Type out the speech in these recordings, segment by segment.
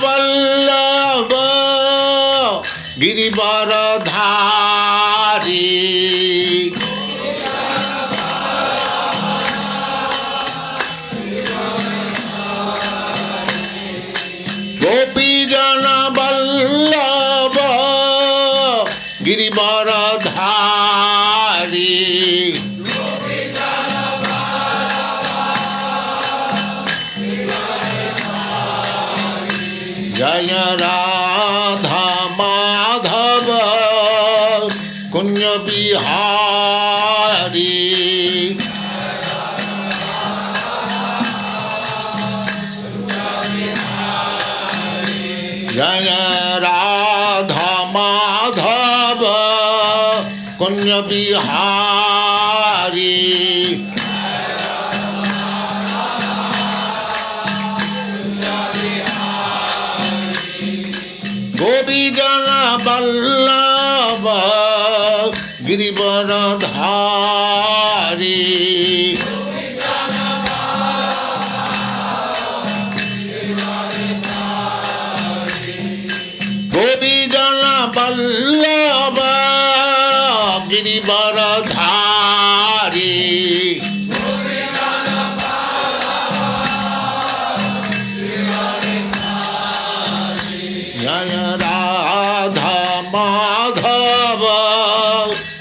वल्लभ गिरिवरधारी गोपीजन वल्लभ गिरिवरधारी जय राधा माधव कुंज बिहारी जय राधा माधव कुंज बिहारी गोपीजन वल्लभ गिरिवरधारी गोपीजन वल्लभ गिरिवरधारी जय राधा माधव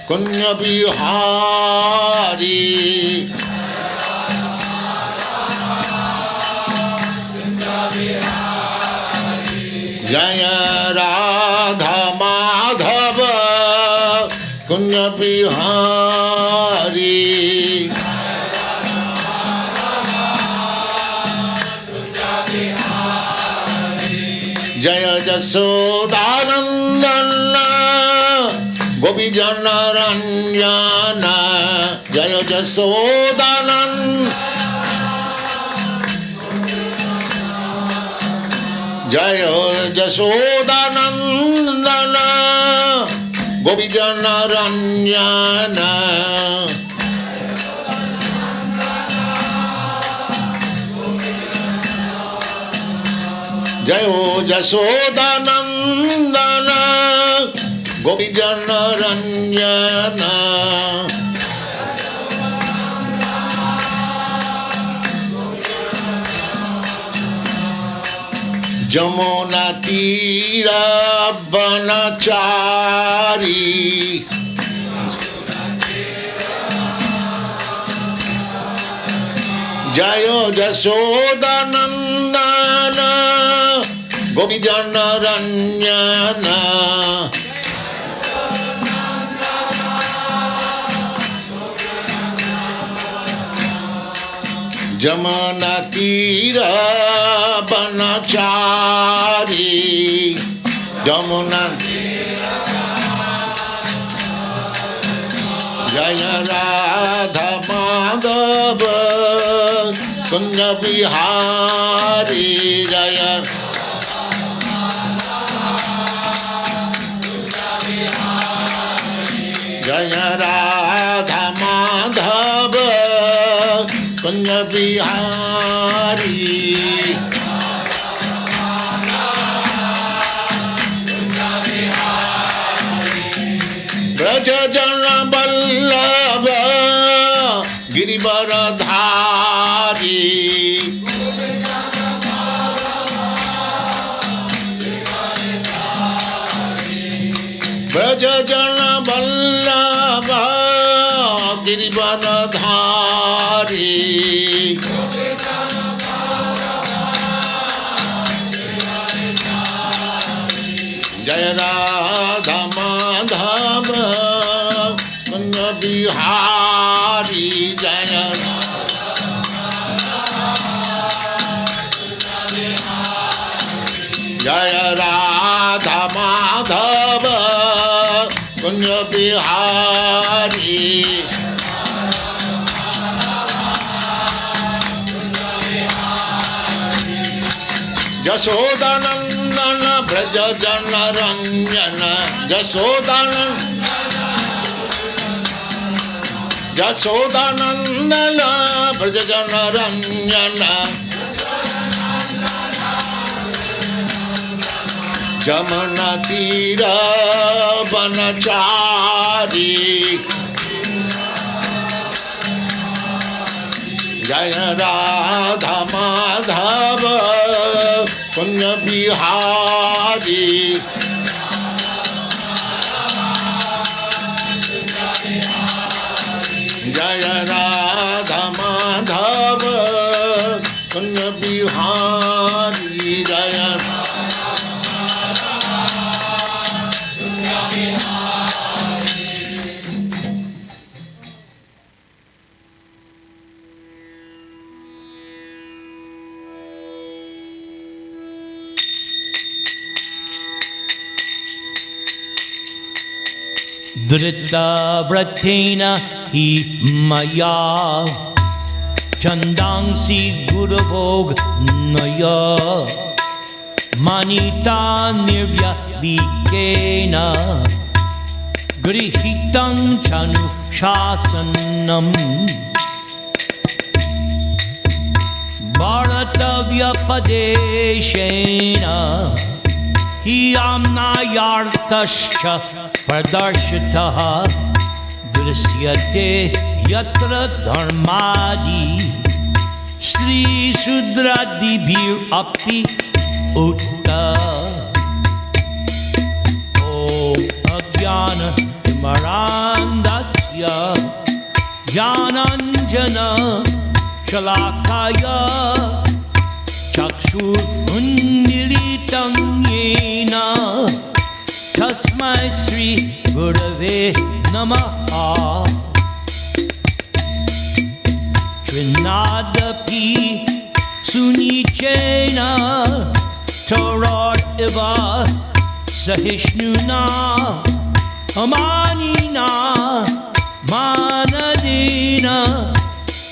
कुंज बिहारी जय राधा माधव कुंज बिहारी जय जसोदानंदन गोपीजन रंजन जय जसोदानंद जय जसोदानंदन गोपीजन रंजन जय जसोदानंदन गोपीजन रंजन जमुना तीर बनचारी जय जसोदानंदन गोपीजन रंजन जमुना तीर बनचारी जमुना जय राधा माधव कुंज बिहारी जय जय राधा माधव कुंज बिहारी ब्रज जन वल्लभ गिरिवरधारी ब्रज जन वल्लभ गिरिवरधारी जय राधा माधव कुंज बिहारी जय जय राधा माधव कुंज बिहारी जसोदानंदन ब्रज जन रंजन जसोदानंदन ब्रज जन Ranjan Jamana Tira Vanachari Jaya Radha Madhava Kunya Bihari Jaya Radha Madhava Kunya Bihari Jaya Dhritarashtra hi maya Chandangsi guruvog naya Manita nirvya vikena Grihitam chanu shasanam Bharatavya padeshena Yamnayartascha pradarshitaha Drisyate yatra dharmadi Sri Sudradibhir api utta Om Ajnana Marandasya Jananjana Shalakaya Chakshur Undilitam Yena Tasmai Sri Gurave Namaha Trinadapi Sunichena Torah Iva Sahishnuna Amanina Manadina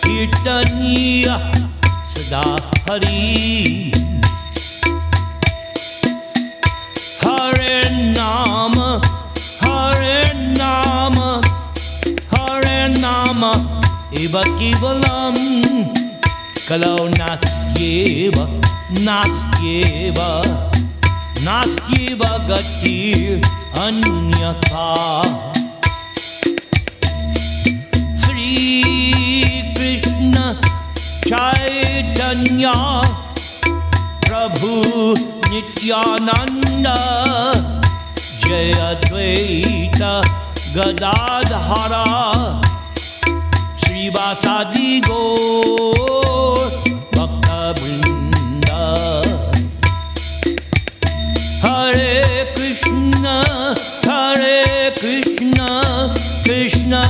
Kirtaniya Sada Hari Hare Nama Hare Nama Hare Nama Eva Kevalam Kalau Nastyeva Nastyeva Nastyeva Gatir Anyatha Sri Krishna Chaitanya Prabhu Nityananda Jaya Dvaita Gadadhara Srivasadi Gaur Bhakta Vrinda Hare Krishna Krishna Krishna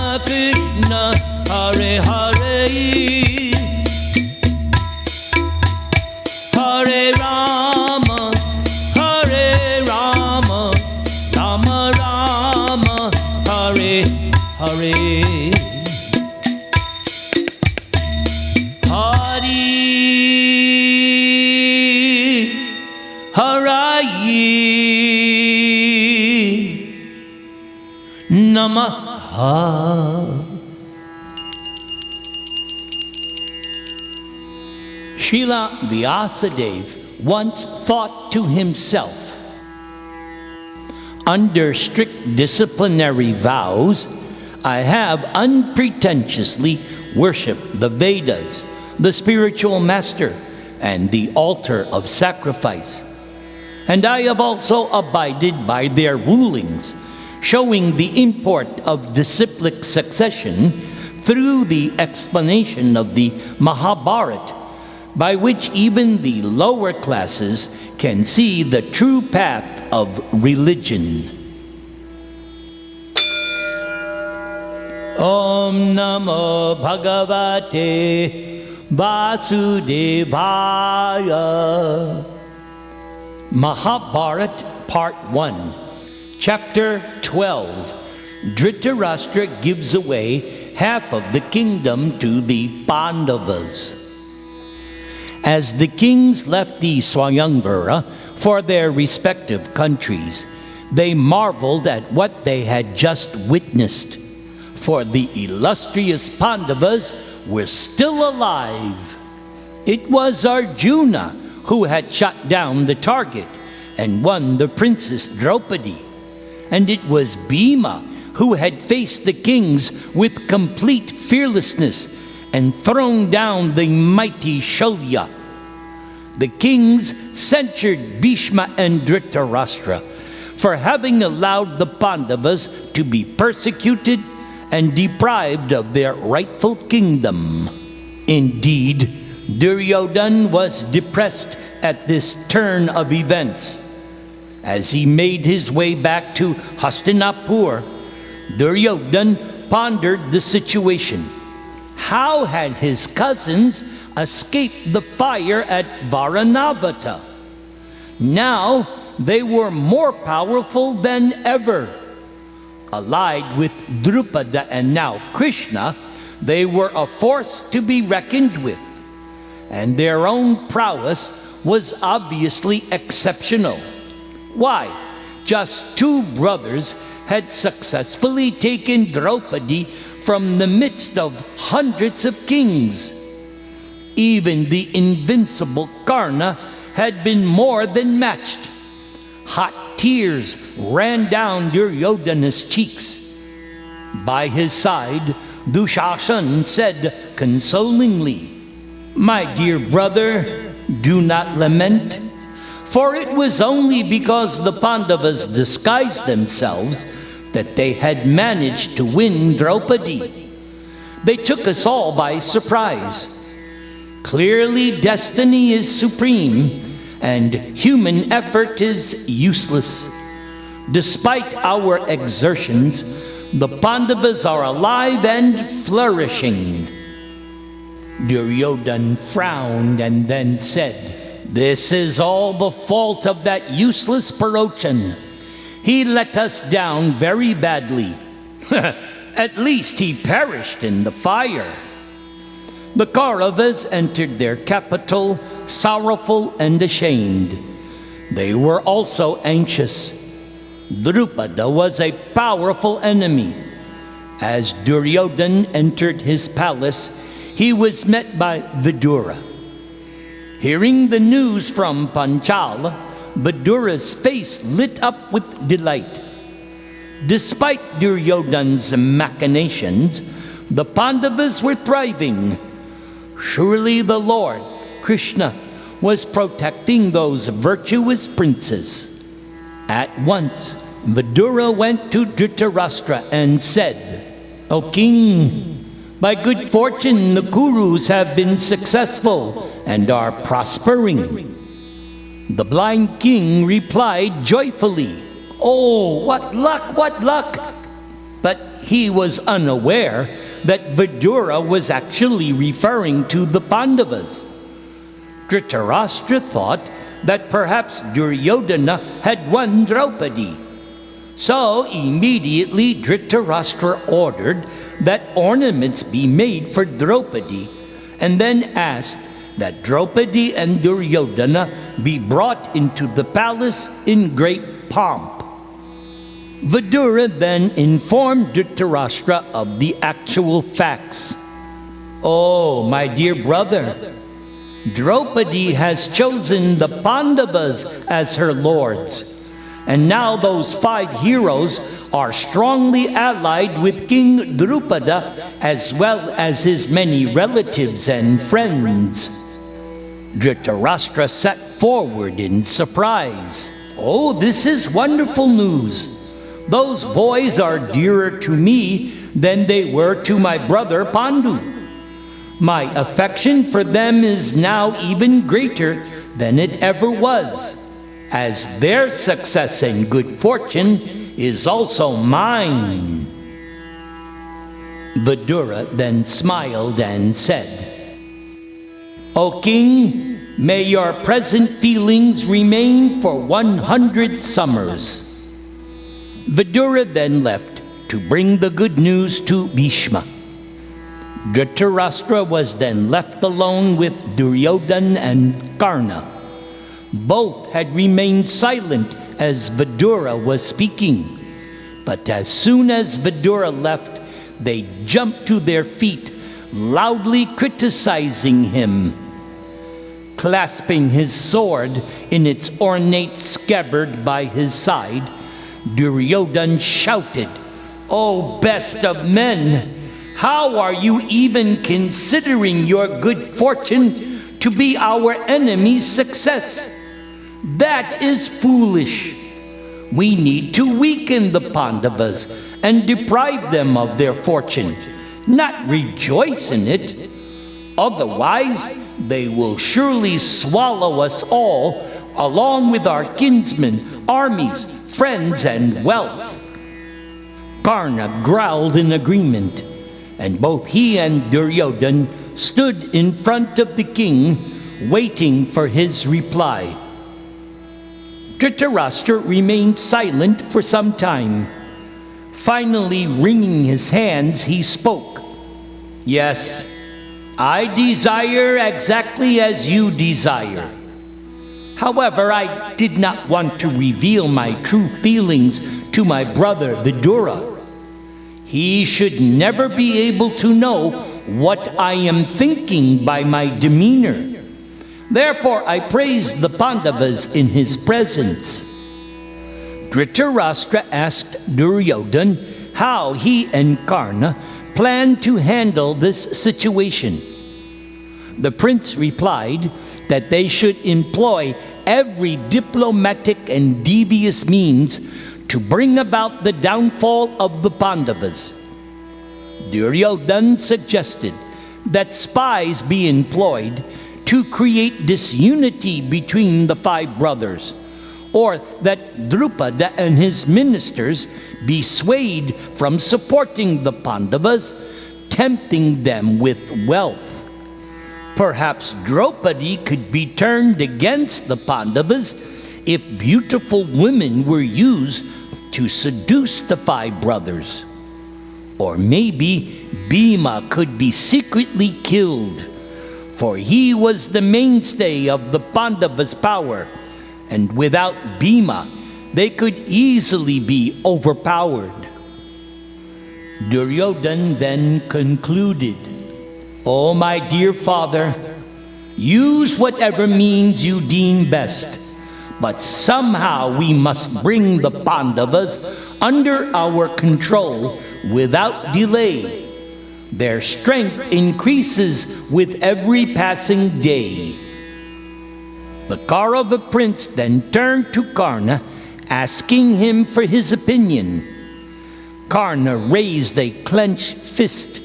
Hare Hare Hare Rama Rama Rama Hare Hare Hari Harayi Namaha. Srila Vyasadeva once thought to himself, under strict disciplinary vows, I have unpretentiously worshipped the Vedas, the spiritual master, and the altar of sacrifice. And I have also abided by their rulings, showing the import of disciplic succession through the explanation of the Maha-Bharata, by which even the lower classes can see the true path of religion. Om Namo Bhagavate Vasudevaya. Maha-Bharata Part 1, Chapter 12. Dhritarashtra gives away half of the kingdom to the Pandavas. As the kings left the Swayamvara for their respective countries, they marveled at what they had just witnessed, for the illustrious Pandavas were still alive. It was Arjuna who had shot down the target, and won the Princess Draupadi. And it was Bhima who had faced the kings with complete fearlessness and thrown down the mighty Shalya. The kings censured Bhishma and Dhritarashtra for having allowed the Pandavas to be persecuted and deprived of their rightful kingdom. Indeed, Duryodhana was depressed at this turn of events. As he made his way back to Hastinapur, Duryodhana pondered the situation. How had his cousins escaped the fire at Varanavata? Now they were more powerful than ever. Allied with Drupada and now Krishna, they were a force to be reckoned with, and their own prowess was obviously exceptional. Why, just two brothers had successfully taken Draupadi from the midst of hundreds of kings. Even the invincible Karna had been more than matched. Hot tears ran down Duryodhana's cheeks. By his side, Dushashan said consolingly, "My dear brother, do not lament, for it was only because the Pandavas disguised themselves that they had managed to win Draupadi. They took us all by surprise. Clearly, destiny is supreme, and human effort is useless. Despite our exertions, the Pandavas are alive and flourishing." Duryodhana frowned and then said, "This is all the fault of that useless Parochan. He let us down very badly. At least he perished in the fire." The Kauravas entered their capital sorrowful and ashamed. They were also anxious. Drupada was a powerful enemy. As Duryodhana entered his palace, he was met by Vidura. Hearing the news from Panchala, Vidura's face lit up with delight. Despite Duryodhana's machinations, the Pandavas were thriving. Surely the Lord, Krishna, was protecting those virtuous princes. At once, Vidura went to Dhritarashtra and said, "O king, by good fortune the Kurus have been successful and are prospering." The blind king replied joyfully, "Oh, what luck, what luck!" But he was unaware that Vidura was actually referring to the Pandavas. Dhritarashtra thought that perhaps Duryodhana had won Draupadi. So immediately Dhritarashtra ordered that ornaments be made for Draupadi, and then asked that Draupadi and Duryodhana be brought into the palace in great pomp. Vidura then informed Dhritarashtra of the actual facts. "Oh, my dear brother, Draupadi has chosen the Pandavas as her lords, and now those 5 heroes are strongly allied with King Drupada as well as his many relatives and friends." Dhritarashtra sat forward in surprise. "Oh, this is wonderful news. Those boys are dearer to me than they were to my brother Pandu. My affection for them is now even greater than it ever was, as their success and good fortune is also mine." Vidura then smiled and said, "O king, may your present feelings remain for 100 summers." Vidura then left to bring the good news to Bhishma. Dhritarashtra was then left alone with Duryodhana and Karna. Both had remained silent as Vidura was speaking, but as soon as Vidura left, they jumped to their feet, loudly criticizing him. Clasping his sword in its ornate scabbard by his side, Duryodhana shouted, "O best of men, how are you even considering your good fortune to be our enemy's success? That is foolish. We need to weaken the Pandavas and deprive them of their fortune, not rejoice in it. Otherwise, they will surely swallow us all, along with our kinsmen, armies, friends, and wealth." Karna growled in agreement, and both he and Duryodhana stood in front of the king, waiting for his reply. Dhritarashtra remained silent for some time. Finally, wringing his hands, he spoke. "Yes, I desire exactly as you desire. However, I did not want to reveal my true feelings to my brother Vidura. He should never be able to know what I am thinking by my demeanor. Therefore, I praised the Pandavas in his presence." Dhritarashtra asked Duryodhana how he and Karna planned to handle this situation. The prince replied that they should employ every diplomatic and devious means to bring about the downfall of the Pandavas. Duryodhana suggested that spies be employed to create disunity between the five brothers, or that Drupada and his ministers be swayed from supporting the Pandavas, tempting them with wealth. Perhaps Draupadi could be turned against the Pandavas if beautiful women were used to seduce the five brothers. Or maybe Bhima could be secretly killed, for he was the mainstay of the Pandavas' power, and without Bhima, they could easily be overpowered. Duryodhana then concluded, "O my dear father, use whatever means you deem best, but somehow we must bring the Pandavas under our control without delay. Their strength increases with every passing day." The Kaurava prince then turned to Karna, asking him for his opinion. Karna raised a clenched fist.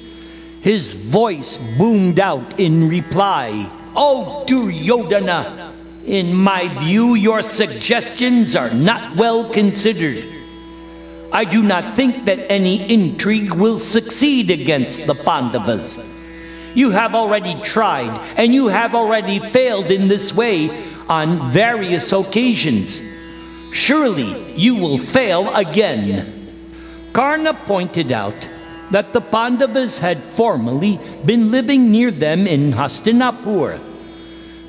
His voice boomed out in reply, "O Duryodhana, in my view your suggestions are not well considered. I do not think that any intrigue will succeed against the Pandavas. You have already tried, and you have already failed in this way on various occasions. Surely you will fail again." Karna pointed out that the Pandavas had formerly been living near them in Hastinapur.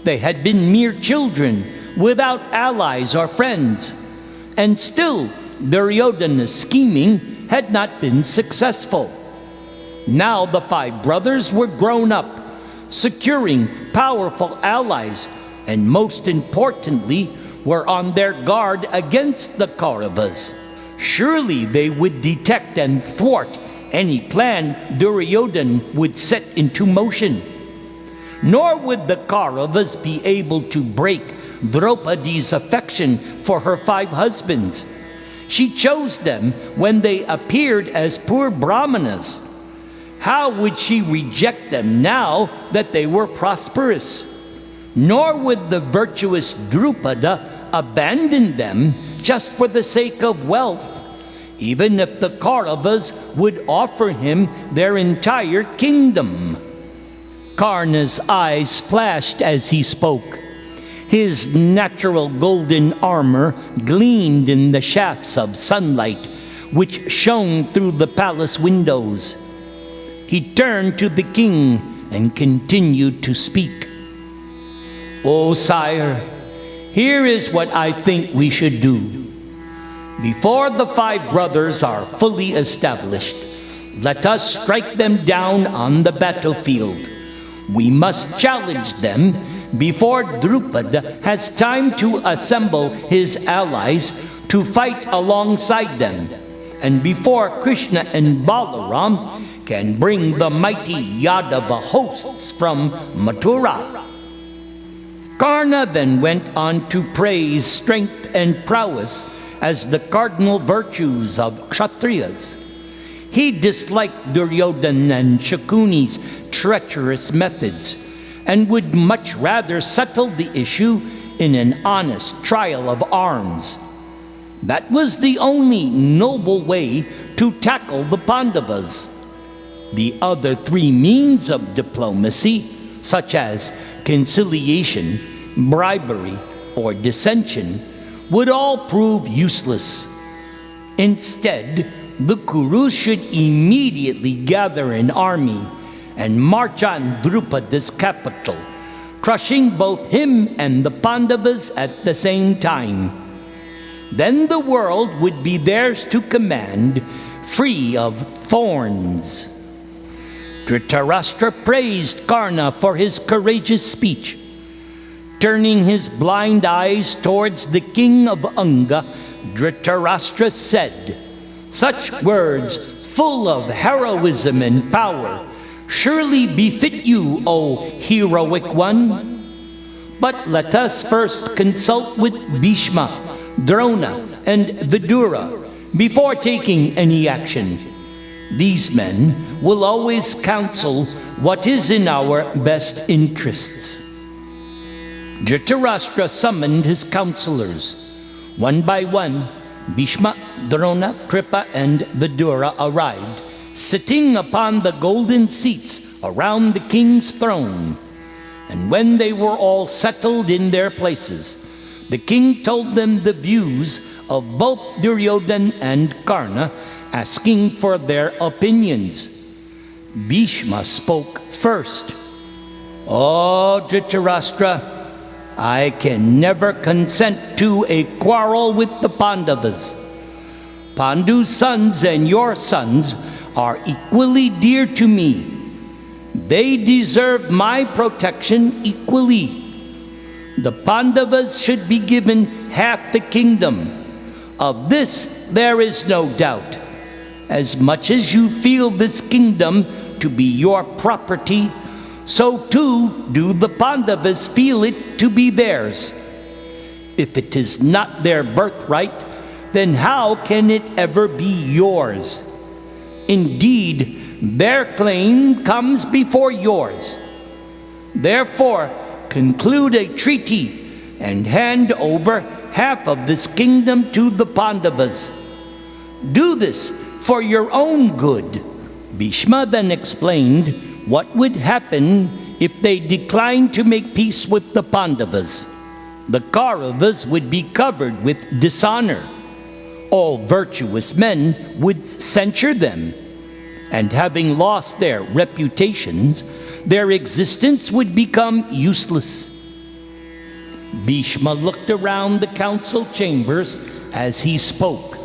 They had been mere children, without allies or friends, and still Duryodhana's scheming had not been successful. Now the five brothers were grown up, securing powerful allies, and most importantly, were on their guard against the Kauravas. Surely they would detect and thwart any plan Duryodhana would set into motion. Nor would the Kauravas be able to break Draupadi's affection for her five husbands. She chose them when they appeared as poor brahmanas. How would she reject them now that they were prosperous? Nor would the virtuous Drupada abandon them just for the sake of wealth, even if the Kauravas would offer him their entire kingdom. Karna's eyes flashed as he spoke. His natural golden armor gleamed in the shafts of sunlight which shone through the palace windows. He turned to the king and continued to speak. "O sire, here is what I think we should do. Before the five brothers are fully established, let us strike them down on the battlefield. We must challenge them, before Drupada has time to assemble his allies to fight alongside them, and before Krishna and Balaram can bring the mighty Yadava hosts from Mathura. Karna then went on to praise strength and prowess as the cardinal virtues of Kshatriyas. He disliked Duryodhana and Shakuni's treacherous methods, and would much rather settle the issue in an honest trial of arms. That was the only noble way to tackle the Pandavas. The other three means of diplomacy, such as conciliation, bribery, or dissension, would all prove useless. Instead, the Kurus should immediately gather an army and march on Drupada's capital, crushing both him and the Pandavas at the same time. Then the world would be theirs to command, free of thorns. Dhritarashtra praised Karna for his courageous speech. Turning his blind eyes towards the king of Anga, Dhritarashtra said, "Such words, full of heroism and power, surely befit you, O heroic one. But let us first consult with Bhishma, Drona, and Vidura before taking any action. These men will always counsel what is in our best interests." Dhritarashtra summoned his counselors. One by one, Bhishma, Drona, Kripa, and Vidura arrived, sitting upon the golden seats around the king's throne. And when they were all settled in their places, the king told them the views of both Duryodhana and Karna, asking for their opinions. Bhishma spoke first. "O Dhritarashtra, I can never consent to a quarrel with the Pandavas. Pandu's sons and your sons are equally dear to me. They deserve my protection equally. The Pandavas should be given half the kingdom. Of this there is no doubt. As much as you feel this kingdom to be your property, so too do the Pandavas feel it to be theirs. If it is not their birthright, then how can it ever be yours? Indeed, their claim comes before yours. Therefore, conclude a treaty and hand over half of this kingdom to the Pandavas. Do this for your own good." Bhishma then explained what would happen if they declined to make peace with the Pandavas. The Kauravas would be covered with dishonor. All virtuous men would censure them, and having lost their reputations, their existence would become useless. Bhishma looked around the council chambers as he spoke.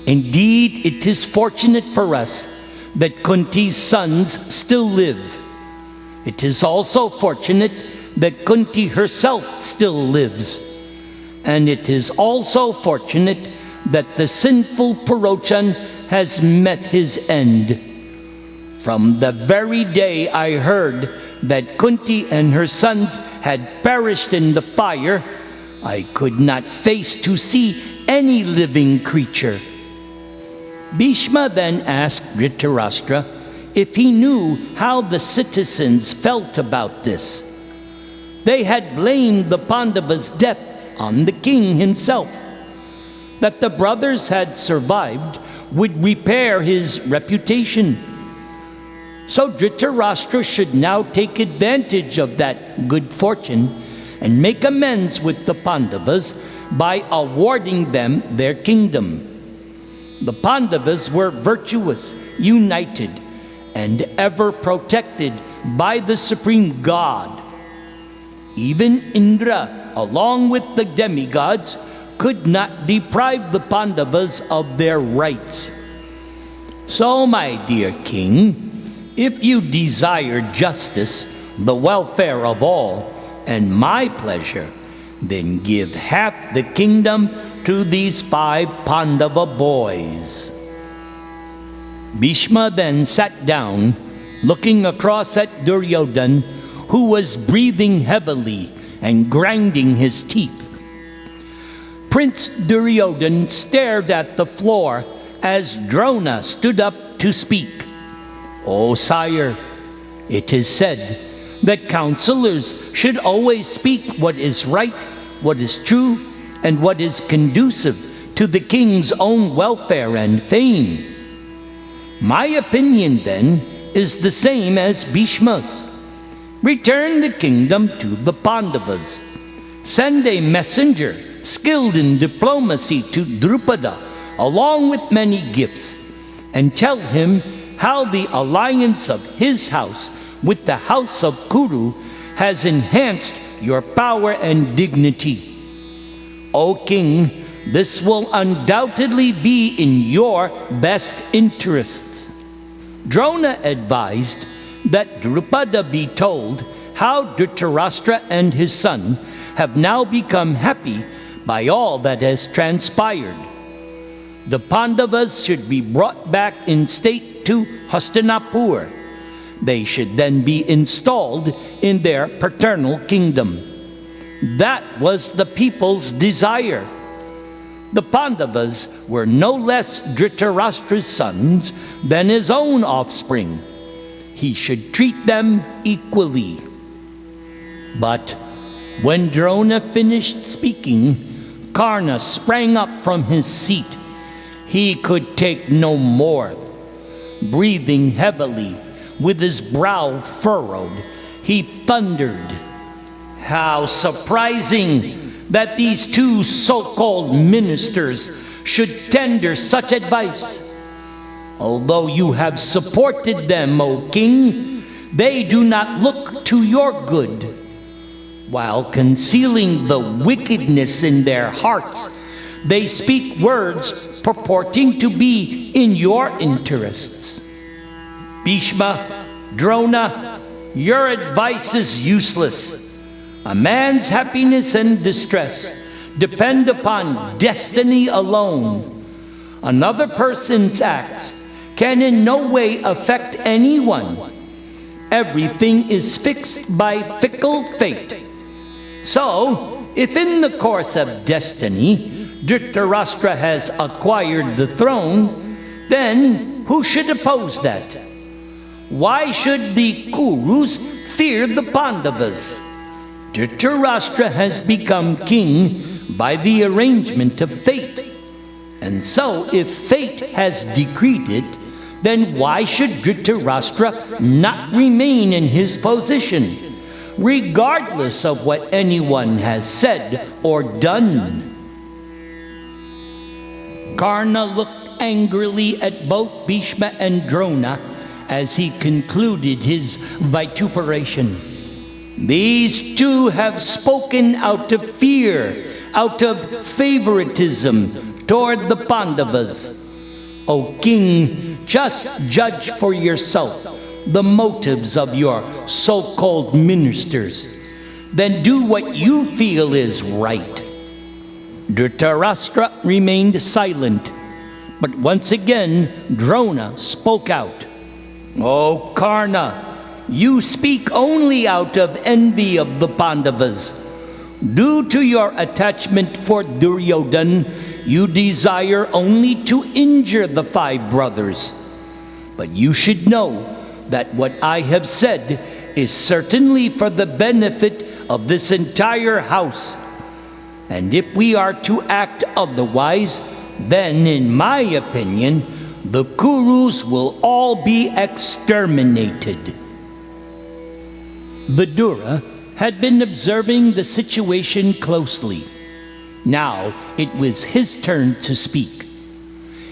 "Indeed, it is fortunate for us that Kunti's sons still live. It is also fortunate that Kunti herself still lives. And it is also fortunate that the sinful Purochan has met his end. From the very day I heard that Kunti and her sons had perished in the fire, I could not face to see any living creature." Bhishma then asked Dhritarashtra if he knew how the citizens felt about this. They had blamed the Pandavas' death on the king himself. That the brothers had survived would repair his reputation. So Dhritarashtra should now take advantage of that good fortune and make amends with the Pandavas by awarding them their kingdom. The Pandavas were virtuous, united, and ever protected by the supreme God. Even Indra, along with the demigods, could not deprive the Pandavas of their rights. So, my dear king, if you desire justice, the welfare of all, and my pleasure, then give half the kingdom to these 5 Pandava boys." Bhishma then sat down, looking across at Duryodhan, who was breathing heavily and grinding his teeth. Prince Duryodhan stared at the floor as Drona stood up to speak. "O sire, it is said that counselors should always speak what is right, what is true, and what is conducive to the king's own welfare and fame. My opinion, then, is the same as Bhishma's. Return the kingdom to the Pandavas. Send a messenger skilled in diplomacy to Drupada, along with many gifts, and tell him how the alliance of his house with the house of Kuru has enhanced your power and dignity. O king, this will undoubtedly be in your best interests." Drona advised that Drupada be told how Dhritarashtra and his son have now become happy by all that has transpired. The Pandavas should be brought back in state to Hastinapur. They should then be installed in their paternal kingdom. That was the people's desire. The Pandavas were no less Dhritarashtra's sons than his own offspring. He should treat them equally. But when Drona finished speaking, Karna sprang up from his seat. He could take no more. Breathing heavily, with his brow furrowed, he thundered, "How surprising that these 2 so-called ministers should tender such advice! Although you have supported them, O king, they do not look to your good. While concealing the wickedness in their hearts, they speak words purporting to be in your interests. Bhishma, Drona, your advice is useless. A man's happiness and distress depend upon destiny alone. Another person's acts can in no way affect anyone. Everything is fixed by fickle fate. So, if in the course of destiny, Dhritarashtra has acquired the throne, then who should oppose that? Why should the Kurus fear the Pandavas? Dhritarashtra has become king by the arrangement of fate. And so, if fate has decreed it, then why should Dhritarashtra not remain in his position, regardless of what anyone has said or done? Karna looked angrily at both Bhishma and Drona as he concluded his vituperation. These 2 have spoken out of fear, out of favoritism toward the Pandavas. O king, just judge for yourself the motives of your so-called ministers. Then do what you feel is right. Dhritarashtra remained silent, but once again Drona spoke out. O Karna, you speak only out of envy of the Pandavas. Due to your attachment for Duryodhan, you desire only to injure the 5 brothers. But you should know that what I have said is certainly for the benefit of this entire house. And if we are to act otherwise, then, in my opinion, the Kurus will all be exterminated." Vidura had been observing the situation closely. Now it was his turn to speak.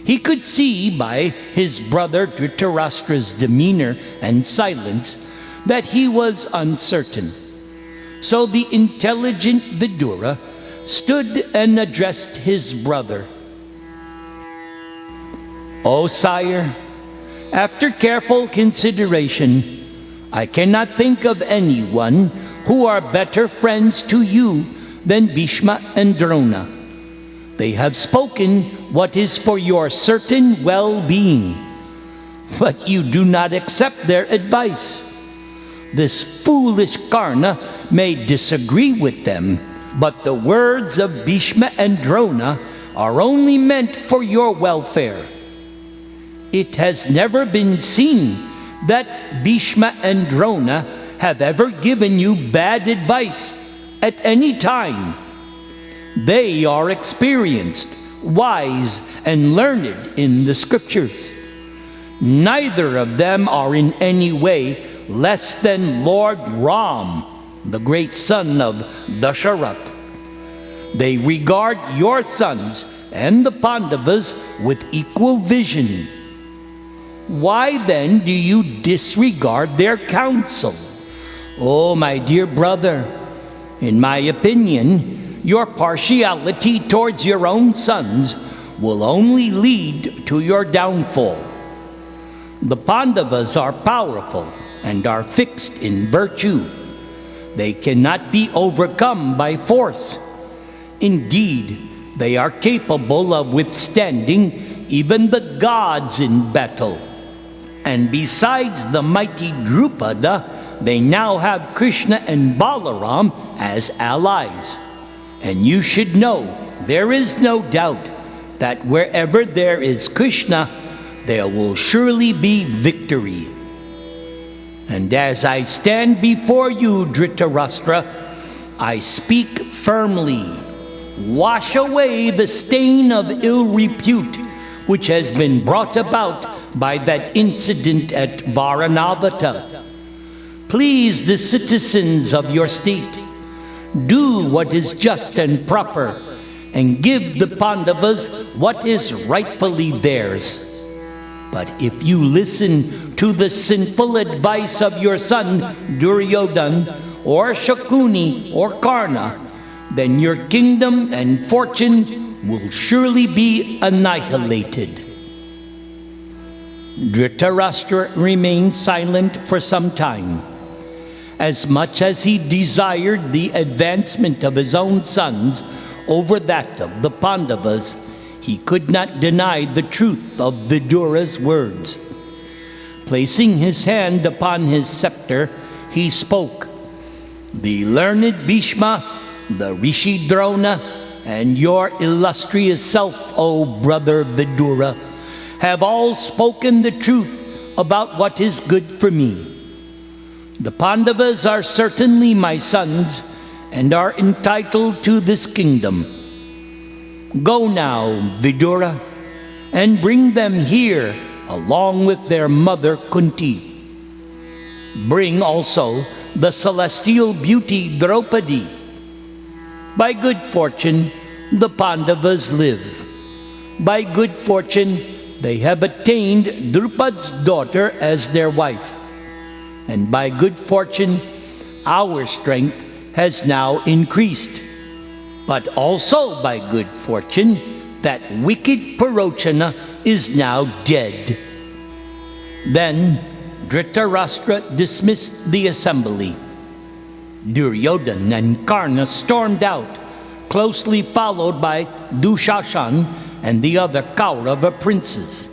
He could see by his brother Dhritarashtra's demeanor and silence that he was uncertain. So the intelligent Vidura stood and addressed his brother. "O sire, after careful consideration, I cannot think of anyone who are better friends to you than Bhishma and Drona. They have spoken what is for your certain well-being, but you do not accept their advice. This foolish Karna may disagree with them, but the words of Bhishma and Drona are only meant for your welfare. It has never been seen that Bhishma and Drona have ever given you bad advice at any time. They are experienced, wise, and learned in the scriptures. Neither of them are in any way less than Lord Ram, the great son of Dasharatha. They regard your sons and the Pandavas with equal vision. Why then do you disregard their counsel? Oh, my dear brother, in my opinion, your partiality towards your own sons will only lead to your downfall. The Pandavas are powerful and are fixed in virtue. They cannot be overcome by force. Indeed, they are capable of withstanding even the gods in battle. And besides the mighty Drupada, they now have Krishna and Balaram as allies. And you should know, there is no doubt that wherever there is Krishna, there will surely be victory. And as I stand before you, Dhritarashtra, I speak firmly. Wash away the stain of ill repute which has been brought about by that incident at Varanavata. Please the citizens of your state, do what is just and proper, and give the Pandavas what is rightfully theirs. But if you listen to the sinful advice of your son Duryodhana, or Shakuni, or Karna, then your kingdom and fortune will surely be annihilated. Dhritarashtra remained silent for some time. As much as he desired the advancement of his own sons over that of the Pandavas, he could not deny the truth of Vidura's words. Placing his hand upon his scepter, he spoke. The learned Bhishma, the Rishi Drona, and your illustrious self, O brother Vidura, have all spoken the truth about what is good for me. The Pandavas are certainly my sons and are entitled to this kingdom. Go now, Vidura, and bring them here along with their mother Kunti. Bring also the celestial beauty Draupadi. By good fortune, the Pandavas live. By good fortune, they have attained Drupad's daughter as their wife. And by good fortune, our strength has now increased. But also by good fortune, that wicked Parochana is now dead. Then Dhritarashtra dismissed the assembly. Duryodhana and Karna stormed out, closely followed by Dushashan and the other Kaurava princes.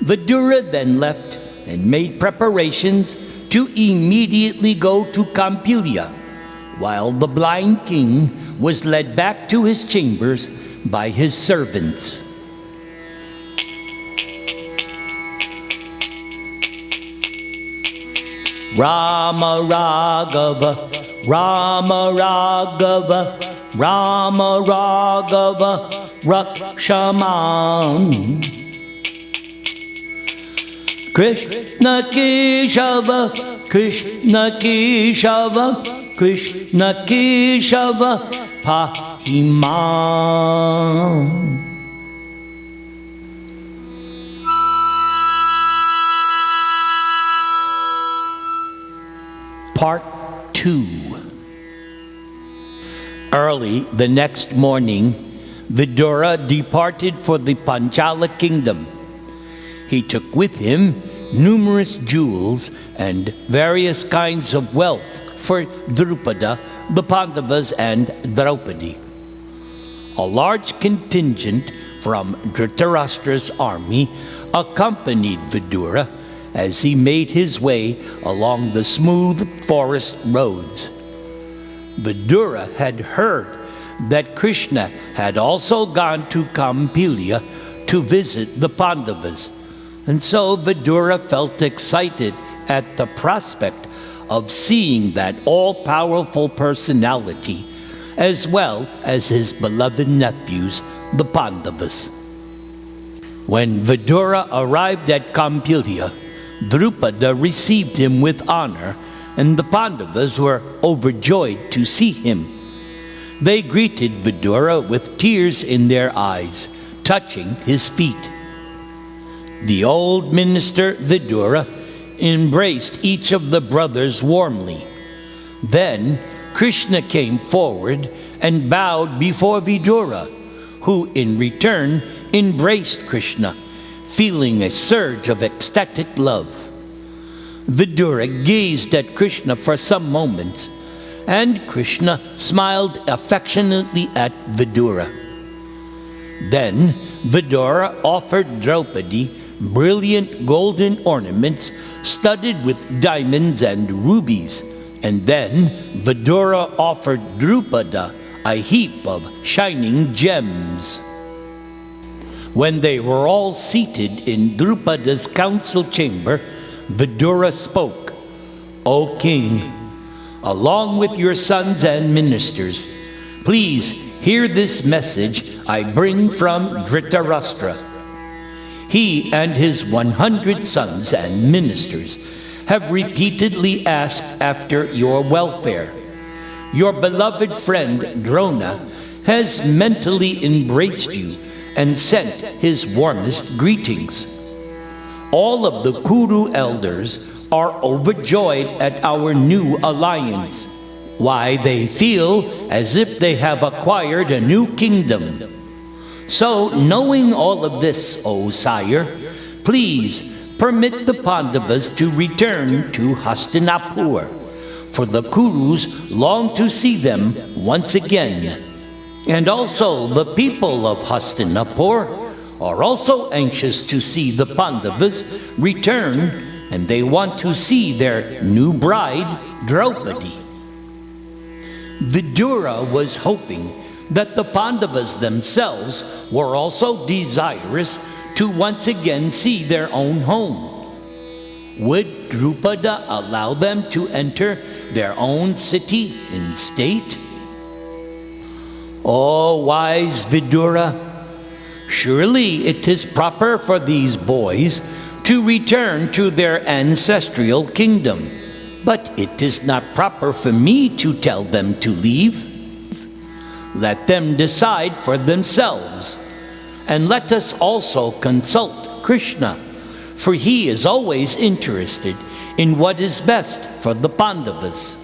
Vidura then left and made preparations to immediately go to Kampilia, while the blind king was led back to his chambers by his servants. Rama Raghava, Rama Raghava, Rama Raghava, Rakshaman. Krishna Keshava, Krishna Keshava, Krishna Keshava, Pahimam. Part 2. Early the next morning, Vidura departed for the Panchala kingdom. He took with him numerous jewels and various kinds of wealth for Drupada, the Pandavas, and Draupadi. A large contingent from Dhritarashtra's army accompanied Vidura as he made his way along the smooth forest roads. Vidura had heard that Krishna had also gone to Kampilia to visit the Pandavas, and so Vidura felt excited at the prospect of seeing that all-powerful personality, as well as his beloved nephews, the Pandavas. When Vidura arrived at Kampilia, Drupada received him with honor, and the Pandavas were overjoyed to see him. They greeted Vidura with tears in their eyes, touching his feet. The old minister Vidura embraced each of the brothers warmly. Then Krishna came forward and bowed before Vidura, who in return embraced Krishna, feeling a surge of ecstatic love. Vidura gazed at Krishna for some moments, and Krishna smiled affectionately at Vidura. Then Vidura offered Draupadi brilliant golden ornaments studded with diamonds and rubies, and then Vidura offered Drupada a heap of shining gems. When they were all seated in Drupada's council chamber, Vidura spoke, "O king, along with your sons and ministers, please hear this message I bring from Dhritarashtra. He and his 100 sons and ministers have repeatedly asked after your welfare. Your beloved friend Drona has mentally embraced you and sent his warmest greetings. All of the Kuru elders are overjoyed at our new alliance. Why, they feel as if they have acquired a new kingdom. So, knowing all of this, O sire, please permit the Pandavas to return to Hastinapur, for the Kurus long to see them once again. And also the people of Hastinapur are also anxious to see the Pandavas return, and they want to see their new bride, Draupadi." Vidura was hoping that the Pandavas themselves were also desirous to once again see their own home. Would Drupada allow them to enter their own city in state? "O wise Vidura, surely it is proper for these boys to return to their ancestral kingdom, but it is not proper for me to tell them to leave. Let them decide for themselves, and let us also consult Krishna, for he is always interested in what is best for the Pandavas."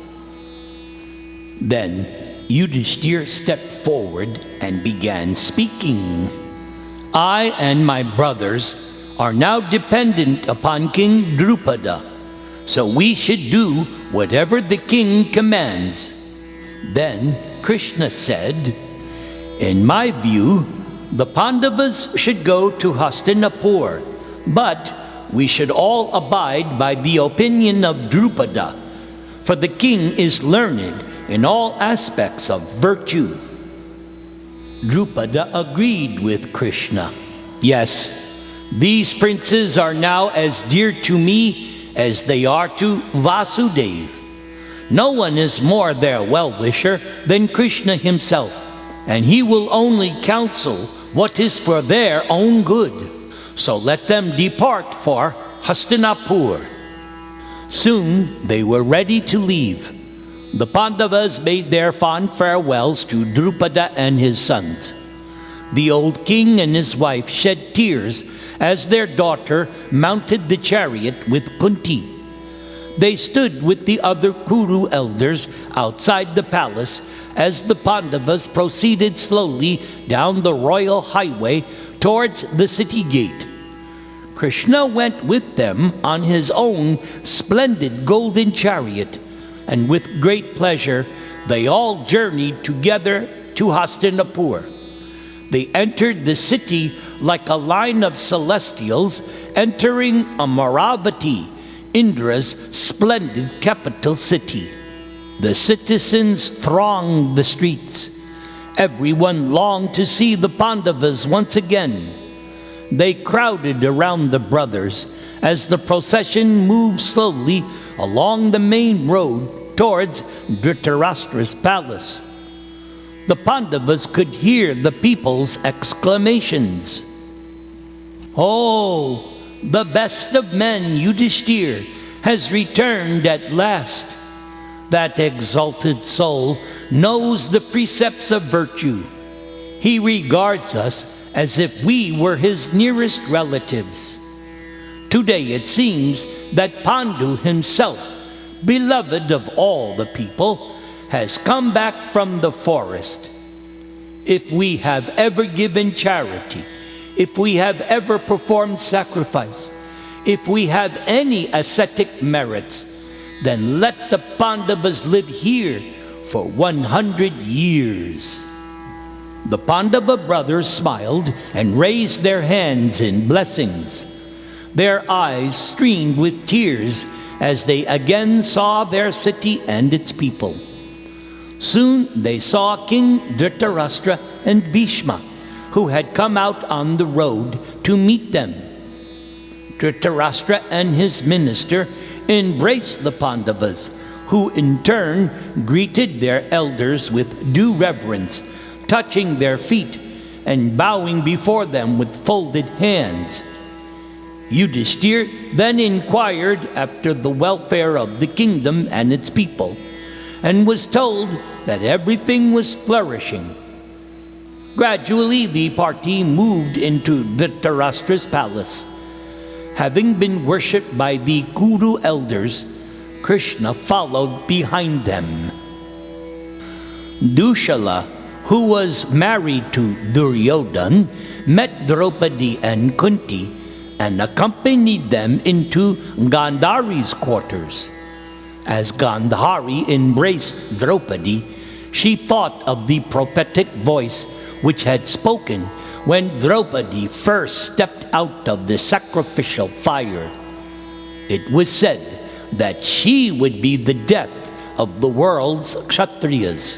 Then Yudhishthira stepped forward and began speaking. "I and my brothers are now dependent upon King Drupada, so we should do whatever the king commands." Then Krishna said, "In my view, the Pandavas should go to Hastinapur, but we should all abide by the opinion of Drupada, for the king is learned in all aspects of virtue." Drupada agreed with Krishna. "Yes, these princes are now as dear to me as they are to Vasudeva. No one is more their well-wisher than Krishna himself, and he will only counsel what is for their own good. So let them depart for Hastinapur." Soon they were ready to leave. The Pandavas made their fond farewells to Drupada and his sons. The old king and his wife shed tears as their daughter mounted the chariot with Kunti. They stood with the other Kuru elders outside the palace as the Pandavas proceeded slowly down the royal highway towards the city gate. Krishna went with them on his own splendid golden chariot, and with great pleasure they all journeyed together to Hastinapur. They entered the city like a line of celestials entering Amaravati, Indra's splendid capital city. The citizens thronged the streets. Everyone longed to see the Pandavas once again. They crowded around the brothers as the procession moved slowly along the main road towards Dhritarashtra's palace. The Pandavas could hear the people's exclamations. "Oh, the best of men, Yudhishthir, has returned at last. That exalted soul knows the precepts of virtue. He regards us as if we were his nearest relatives. Today it seems that Pandu himself, beloved of all the people, has come back from the forest. If we have ever given charity, if we have ever performed sacrifice, if we have any ascetic merits, then let the Pandavas live here for 100 years." The Pandava brothers smiled and raised their hands in blessings. Their eyes streamed with tears as they again saw their city and its people. Soon they saw King Dhritarashtra and Bhishma, who had come out on the road to meet them. Dhritarashtra and his minister embraced the Pandavas, who in turn greeted their elders with due reverence, touching their feet and bowing before them with folded hands. Yudhishthir then inquired after the welfare of the kingdom and its people, and was told that everything was flourishing. Gradually the party moved into Dhritarashtra's palace. Having been worshipped by the Kuru elders, Krishna followed behind them. Dushala, who was married to Duryodhan, met Draupadi and Kunti and accompanied them into Gandhari's quarters. As Gandhari embraced Draupadi, she thought of the prophetic voice which had spoken when Draupadi first stepped out of the sacrificial fire. It was said that she would be the death of the world's Kshatriyas.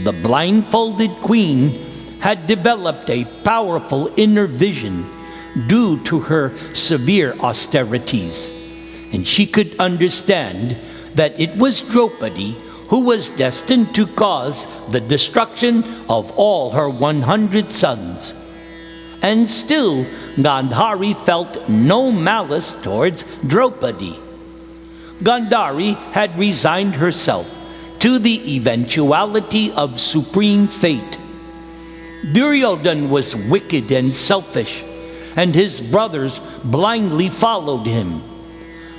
The blindfolded queen had developed a powerful inner vision due to her severe austerities, and she could understand that it was Draupadi who was destined to cause the destruction of all her 100 sons. And still, Gandhari felt no malice towards Draupadi. Gandhari had resigned herself to the eventuality of supreme fate. Duryodhan was wicked and selfish, and his brothers blindly followed him.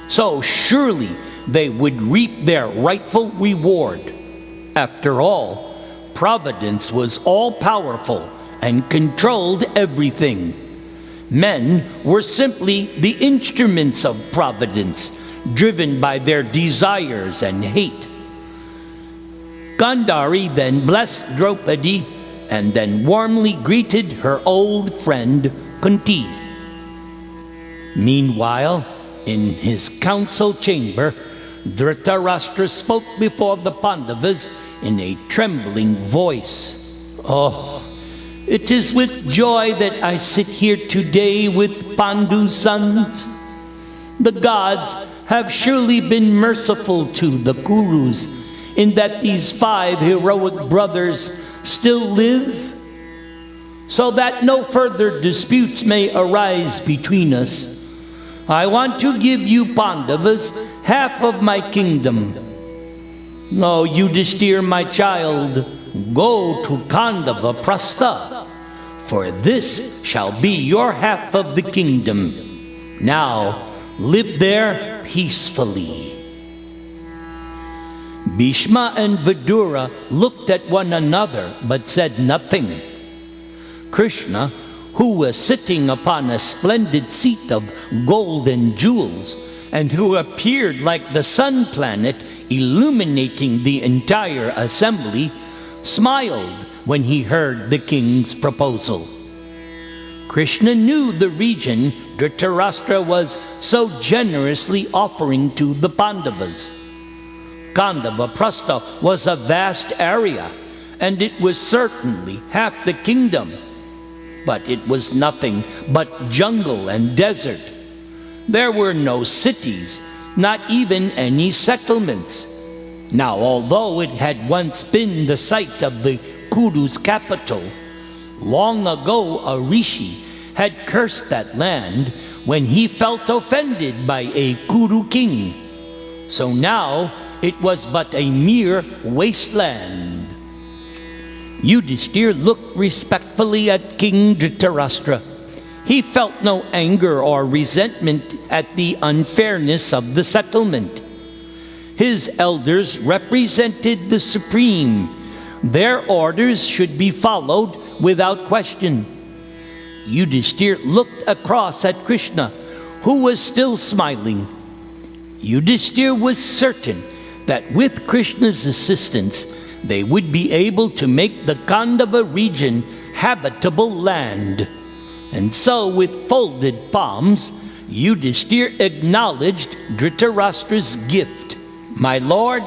So surely they would reap their rightful reward. After all, Providence was all-powerful and controlled everything. Men were simply the instruments of Providence, driven by their desires and hate. Gandhari then blessed Draupadi and then warmly greeted her old friend Kunti. Meanwhile, in his council chamber, Dhritarashtra spoke before the Pandavas in a trembling voice. "Oh, it is with joy that I sit here today with Pandu's sons. The gods have surely been merciful to the Kurus in that these 5 heroic brothers still live, so that no further disputes may arise between us. I want to give you Pandavas half of my kingdom. Now, Yudhishthir, my child, go to Khandava-prastha, for this shall be your half of the kingdom. Now, live there peacefully." Bhishma and Vidura looked at one another but said nothing. Krishna, who was sitting upon a splendid seat of gold and jewels, and who appeared like the sun planet illuminating the entire assembly, smiled when he heard the king's proposal. Krishna knew the region Dhritarashtra was so generously offering to the Pandavas. Khandava-prastha was a vast area, and it was certainly half the kingdom. But it was nothing but jungle and desert. There were no cities, not even any settlements. Now, although it had once been the site of the Kuru's capital, long ago a rishi had cursed that land when he felt offended by a Kuru king. So now it was but a mere wasteland. Yudhishthir looked respectfully at King Dhritarashtra. He felt no anger or resentment at the unfairness of the settlement. His elders represented the supreme. Their orders should be followed without question. Yudhishthir looked across at Krishna, who was still smiling. Yudhishthir was certain that with Krishna's assistance, they would be able to make the Khandava region habitable land. And so, with folded palms, Yudhishthir acknowledged Dhritarashtra's gift. "My lord,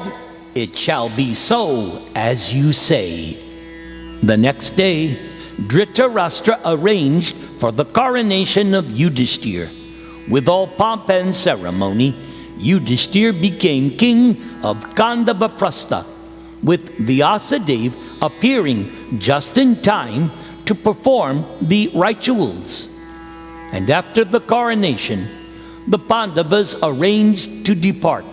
it shall be so as you say." The next day, Dhritarashtra arranged for the coronation of Yudhishthir. With all pomp and ceremony, Yudhishthir became king of Khandava-prastha, with Vyasadeva appearing just in time to perform the rituals. And after the coronation, the Pandavas arranged to depart.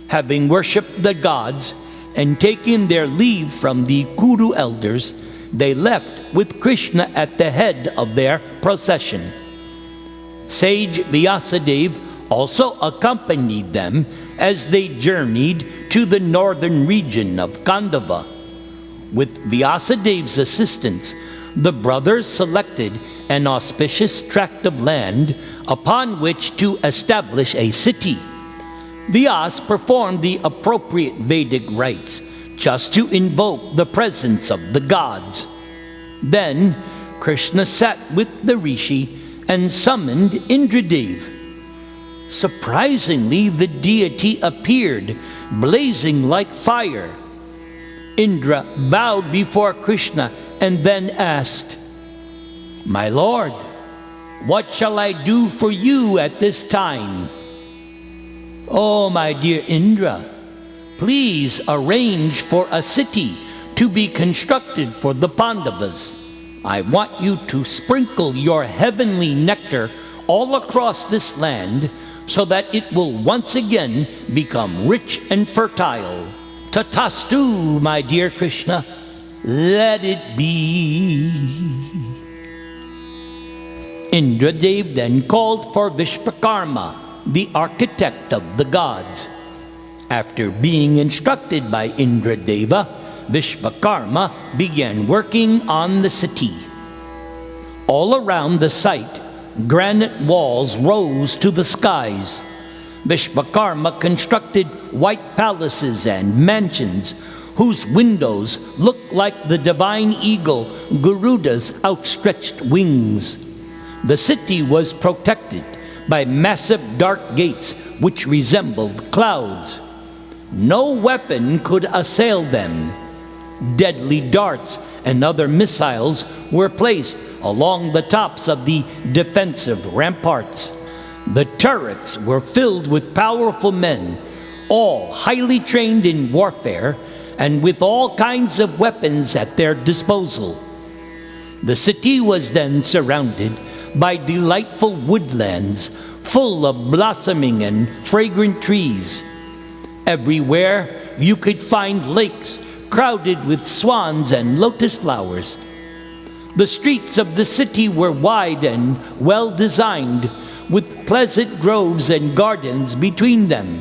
Having worshipped the gods and taken their leave from the Kuru elders, they left with Krishna at the head of their procession. Sage Vyasadeva also accompanied them as they journeyed to the northern region of Khandava. With Vyasadeva's assistance, the brothers selected an auspicious tract of land upon which to establish a city. Vyas performed the appropriate Vedic rites just to invoke the presence of the gods. Then Krishna sat with the rishi and summoned Indradeva. Surprisingly, the deity appeared, blazing like fire. Indra bowed before Krishna and then asked, "My lord, what shall I do for you at this time?" "Oh, my dear Indra, please arrange for a city to be constructed for the Pandavas. I want you to sprinkle your heavenly nectar all across this land so that it will once again become rich and fertile." "Tatastu, my dear Krishna, let it be." Indradeva then called for Vishvakarma, the architect of the gods. After being instructed by Indradeva, Vishvakarma began working on the city. All around the site, granite walls rose to the skies. Vishvakarma constructed white palaces and mansions whose windows looked like the divine eagle Garuda's outstretched wings. The city was protected by massive dark gates which resembled clouds. No weapon could assail them. Deadly darts and other missiles were placed along the tops of the defensive ramparts. The turrets were filled with powerful men, all highly trained in warfare and with all kinds of weapons at their disposal. The city was then surrounded by delightful woodlands full of blossoming and fragrant trees. Everywhere you could find lakes crowded with swans and lotus flowers. The streets of the city were wide and well designed, with pleasant groves and gardens between them.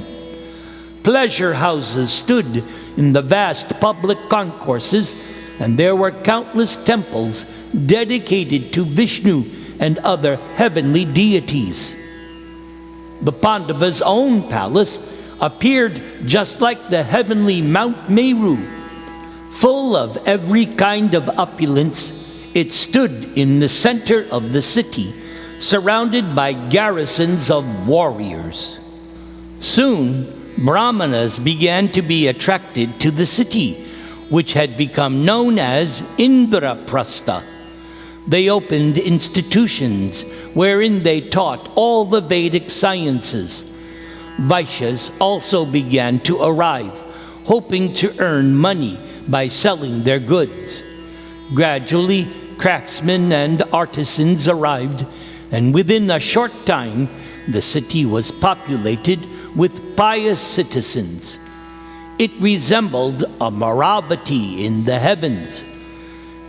Pleasure houses stood in the vast public concourses, and there were countless temples dedicated to Vishnu and other heavenly deities. The Pandavas' own palace appeared just like the heavenly Mount Meru. Full of every kind of opulence, it stood in the center of the city, surrounded by garrisons of warriors. Soon, Brahmanas began to be attracted to the city, which had become known as Dhritarashtra. They opened institutions wherein they taught all the Vedic sciences. Vaishyas also began to arrive, hoping to earn money by selling their goods. Gradually, craftsmen and artisans arrived, and within a short time, the city was populated with pious citizens. It resembled a Maha-Bharata in the heavens,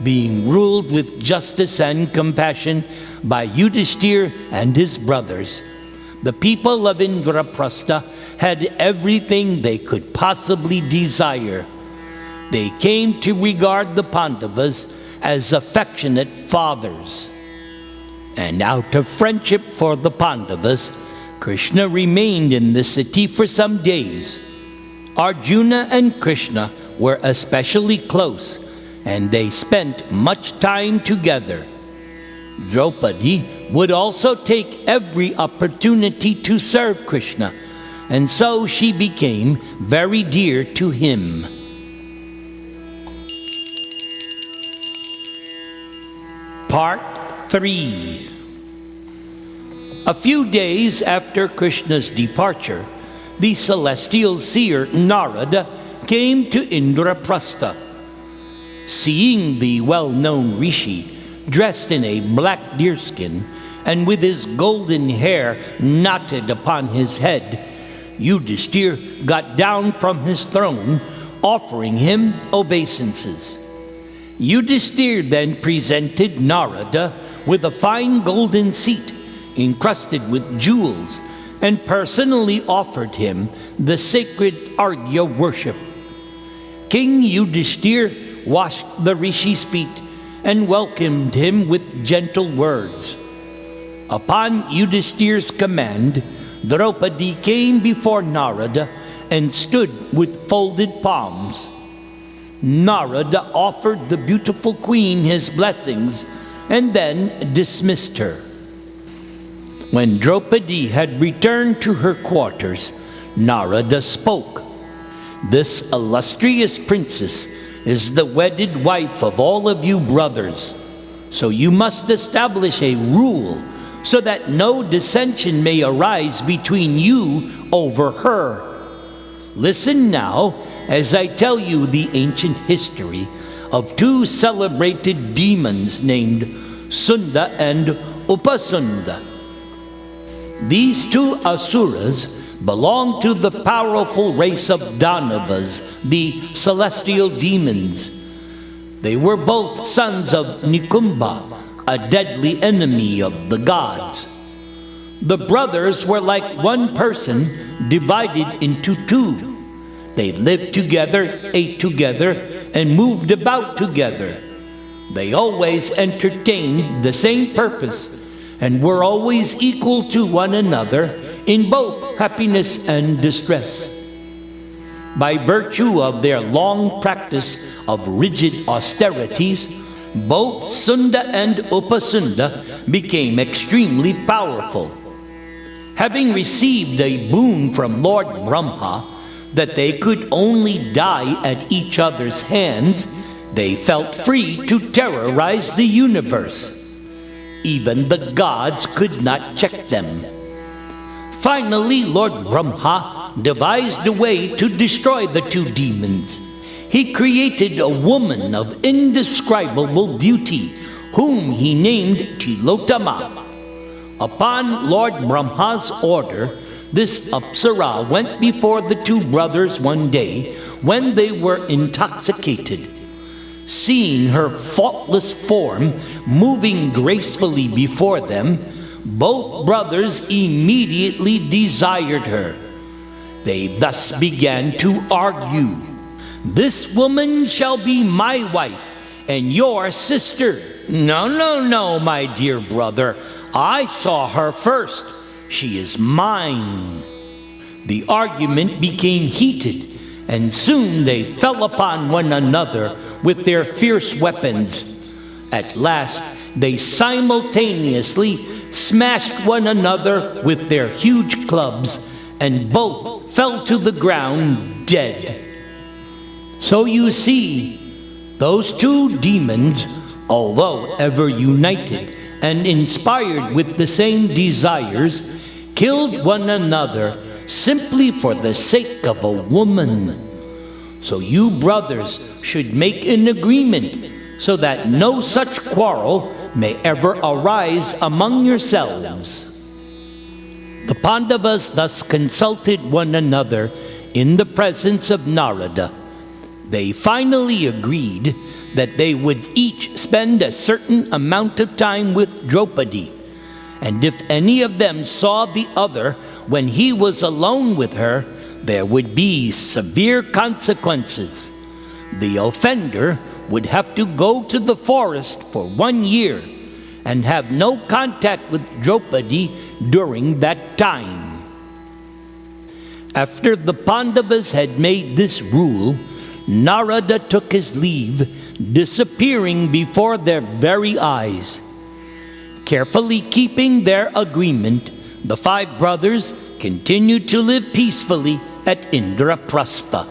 being ruled with justice and compassion by Yudhishthira and his brothers. The people of Dhritarashtra had everything they could possibly desire. They came to regard the Pandavas as affectionate fathers. And out of friendship for the Pandavas, Krishna remained in the city for some days. Arjuna and Krishna were especially close, and they spent much time together. Draupadi would also take every opportunity to serve Krishna, and so she became very dear to him. Part 3. A few days after Krishna's departure, the celestial seer Narada came to Dhritarashtra. Seeing the well-known rishi dressed in a black deerskin and with his golden hair knotted upon his head, Yudhishthira got down from his throne, offering him obeisances. Yudhishthira then presented Narada with a fine golden seat encrusted with jewels, and personally offered him the sacred Arghya worship. King Yudhishthira washed the rishi's feet and welcomed him with gentle words. Upon Yudhishthira's command, Draupadi came before Narada and stood with folded palms. Narada offered the beautiful queen his blessings and then dismissed her. When Draupadi had returned to her quarters, Narada spoke. "This illustrious princess is the wedded wife of all of you brothers. So you must establish a rule so that no dissension may arise between you over her. Listen now as I tell you the ancient history of two celebrated demons named Sunda and Upasunda. These two asuras belong to the powerful race of Danavas, the celestial demons. They were both sons of Nikumba, a deadly enemy of the gods. The brothers were like one person divided into two. They lived together, ate together, and moved about together. They always entertained the same purpose and were always equal to one another in both happiness and distress. By virtue of their long practice of rigid austerities, both Sunda and Upasunda became extremely powerful. Having received a boon from Lord Brahma that they could only die at each other's hands, they felt free to terrorize the universe. Even the gods could not check them. Finally, Lord Brahma devised a way to destroy the two demons. He created a woman of indescribable beauty, whom he named Tilotama. Upon Lord Brahma's order, this Apsara went before the two brothers one day when they were intoxicated. Seeing her faultless form moving gracefully before them, both brothers immediately desired her. They thus began to argue. "This woman shall be my wife and your sister." "No, no, no, my dear brother. I saw her first. She is mine." The argument became heated, and soon they fell upon one another with their fierce weapons. At last, they simultaneously smashed one another with their huge clubs, and both fell to the ground dead. So you see, those two demons, although ever united and inspired with the same desires, killed one another simply for the sake of a woman. So you brothers should make an agreement so that no such quarrel may ever arise among yourselves. The Pandavas thus consulted one another in the presence of Narada. They finally agreed that they would each spend a certain amount of time with Draupadi, and if any of them saw the other when he was alone with her, there would be severe consequences. The offender would have to go to the forest for 1 year and have no contact with Draupadi during that time. After the Pandavas had made this rule, Narada took his leave, disappearing before their very eyes. Carefully keeping their agreement, the 5 brothers continued to live peacefully at Dhritarashtra.